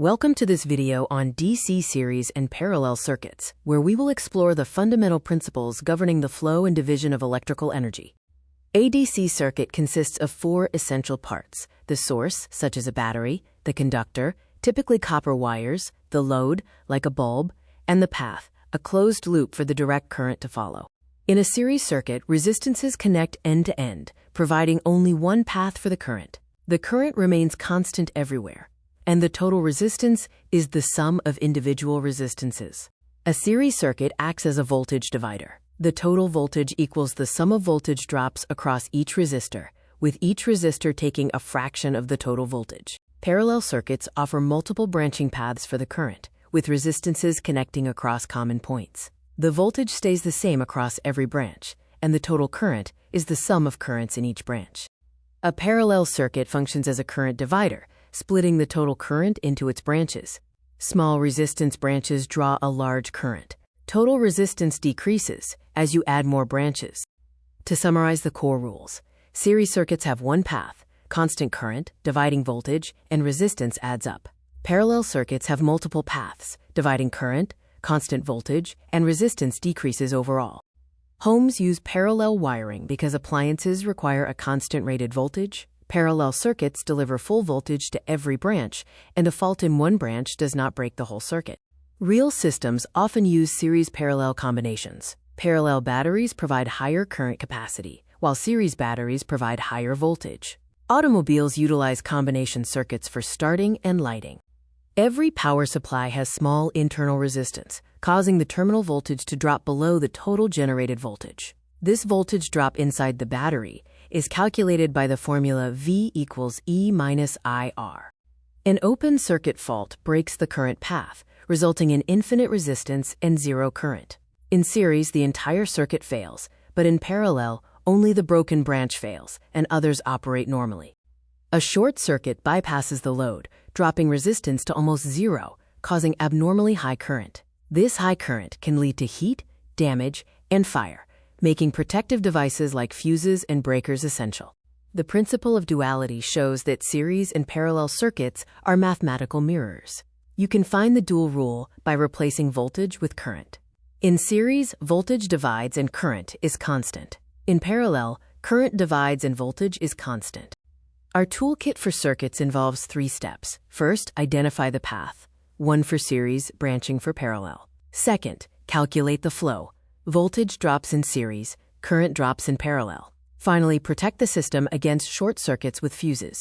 Welcome to this video on DC series and parallel circuits, where we will explore the fundamental principles governing the flow and division of electrical energy. A DC circuit consists of four essential parts: the source, such as a battery; the conductor, typically copper wires; the load, like a bulb; and the path, a closed loop for the direct current to follow. In a series circuit, resistances connect end to end, providing only one path for the current. The current remains constant everywhere, and the total resistance is the sum of individual resistances. A series circuit acts as a voltage divider. The total voltage equals the sum of voltage drops across each resistor, with each resistor taking a fraction of the total voltage. Parallel circuits offer multiple branching paths for the current, with resistances connecting across common points. The voltage stays the same across every branch, and the total current is the sum of currents in each branch. A parallel circuit functions as a current divider, splitting the total current into its branches. Small resistance branches draw a large current. Total resistance decreases as you add more branches. To summarize the core rules, series circuits have one path, constant current, dividing voltage, and resistance adds up. Parallel circuits have multiple paths, dividing current, constant voltage, and resistance decreases overall. Homes use parallel wiring because appliances require a constant rated voltage. Parallel circuits deliver full voltage to every branch, and a fault in one branch does not break the whole circuit. Real systems often use series parallel combinations. Parallel batteries provide higher current capacity, while series batteries provide higher voltage. Automobiles utilize combination circuits for starting and lighting. Every power supply has small internal resistance, causing the terminal voltage to drop below the total generated voltage. This voltage drop inside the battery is calculated by the formula V equals E minus IR. An open circuit fault breaks the current path, resulting in infinite resistance and zero current. In series, the entire circuit fails, but in parallel, only the broken branch fails, and others operate normally. A short circuit bypasses the load, dropping resistance to almost zero, causing abnormally high current. This high current can lead to heat, damage, and fire, making protective devices like fuses and breakers essential. The principle of duality shows that series and parallel circuits are mathematical mirrors. You can find the dual rule by replacing voltage with current. In series, voltage divides and current is constant. In parallel, current divides and voltage is constant. Our toolkit for circuits involves 3 steps. First, identify the path. 1 for series, branching for parallel. Second, calculate the flow. Voltage drops in series, current drops in parallel. Finally, protect the system against short circuits with fuses.